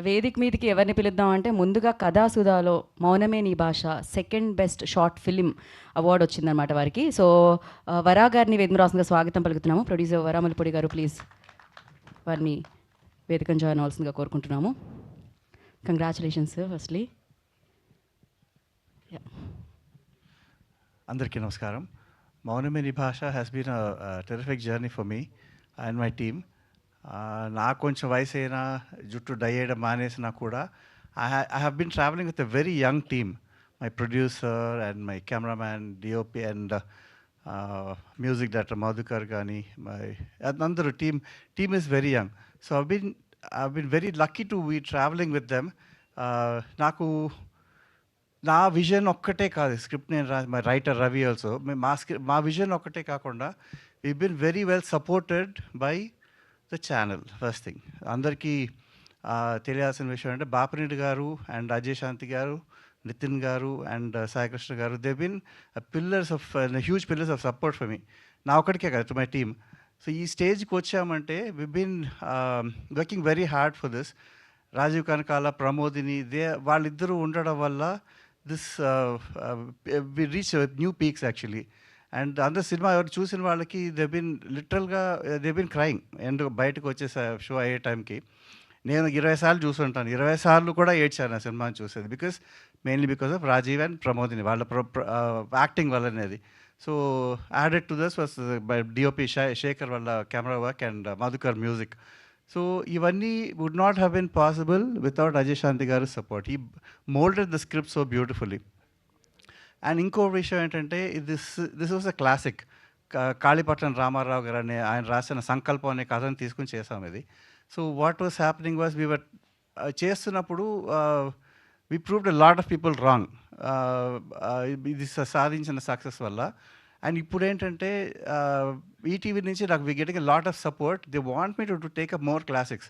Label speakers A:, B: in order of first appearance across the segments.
A: వేదిక మీదకి ఎవరిని పిలుద్దాం అంటే ముందుగా కథాసుధాలో మౌనమే నీ భాష second best short film award వచ్చిందనమాట వారికి. సో వరా గారిని వేదిక రాసుగా స్వాగతం పలుకుతున్నాము. ప్రొడ్యూసర్ వరామలపూడి గారు ప్లీజ్ వారిని వేదికను జాయిన్ అవ్వాల్సిందిగా కోరుకుంటున్నాము. Congratulations firstly.
B: అందరికీ నమస్కారం. Mounamey Nee Bhasha has been a terrific journey for me and my team. నాకు కొంచెం వయసు అయినా జుట్టు డై చేయడం మానేసినా కూడా I have been travelling with a very young team. My producer and my cameraman, DOP and music director Madhukar కానీ అందరూ team is very young. So I been very lucky to be travelling with them. నాకు నా vision ఒక్కటే కాదు, script నేను my writer Ravi also, మా vision ఒక్కటే కాకుండా we been very well supported by the channel. First thing అందరికీ తెలియాల్సిన విషయం అంటే బాపిరెడ్డి గారు అండ్ అజయ్ శాంతి గారు, నితిన్ గారు అండ్ సాయికృష్ణ గారు, they been pillars of huge pillars of support for me. నా ఒక్కడికే కాదు, టు మై టీమ్. సో ఈ స్టేజ్కి వచ్చామంటే we been working very hard for this. Rajeev Kanakala, Pramodini, వాళ్ళిద్దరూ ఉండడం వల్ల this we reach new peaks actually. And అందరు సినిమా ఎవరు చూసిన వాళ్ళకి లిటరల్గా దే బిన్ క్రైంగ్. అండ్ బయటకు వచ్చేసా షో అయ్యే టైంకి నేను 20 సార్లు చూసుంటాను. 20 సార్లు కూడా ఏడ్చాను ఆ సినిమాని చూసేది. Mainly because of Rajiv and Pramodini వాళ్ళ యాక్టింగ్ వల్లనేది. So added to this was by DOP Shekhar వాళ్ళ camera work and Madhukar music. So ఇవన్నీ would not have been possible without Ajay Shanti గారి support. He moulded the script so beautifully. And ఇంకో విషయం ఏంటంటే this was a classic. Kalipatnam Ramarao గారు అనే ఆయన రాసిన సంకల్పం అనే కథను తీసుకుని చేసాం ఇది. So what was happening was we were చేస్తున్నప్పుడు we proved a lot of people wrong ఇది సాధించిన సక్సెస్ వల్ల. అండ్ ఇప్పుడు ఏంటంటే ఈటీవీ నుంచి నాకు we getting a lot of support. They want me to take up more classics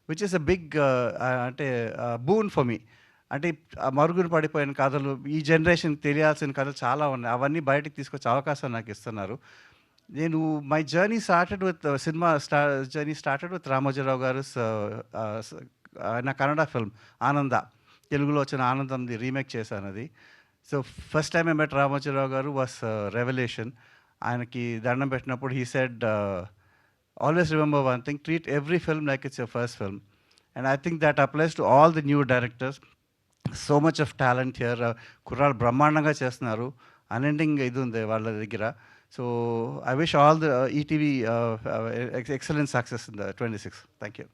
B: which is a big అంటే boon for me. అంటే మరుగున పడిపోయిన కథలు, ఈ జనరేషన్కి తెలియాల్సిన కథలు చాలా ఉన్నాయి. అవన్నీ బయటకు తీసుకొచ్చే అవకాశం నాకు ఇస్తున్నారు. నేను my journey started with started with Ramoji Rao గారు. నా కన్నడ ఫిల్మ్ ఆనంద, తెలుగులో వచ్చిన ఆనందంది రీమేక్ చేశాను అది. So first time I met Ramoji Rao గారు వాస్ రెవల్యూషన్. ఆయనకి దండం పెట్టినప్పుడు he said always remember one thing, treat every film like it's your first film. And I think that applies to all the new directors. So much of talent here. కుర్రాళ్ళు బ్రహ్మాండంగా చేస్తున్నారు. Unending ఇది ఉంది వాళ్ళ దగ్గర. So I wish all the ETV excellent success in the 26. Thank you.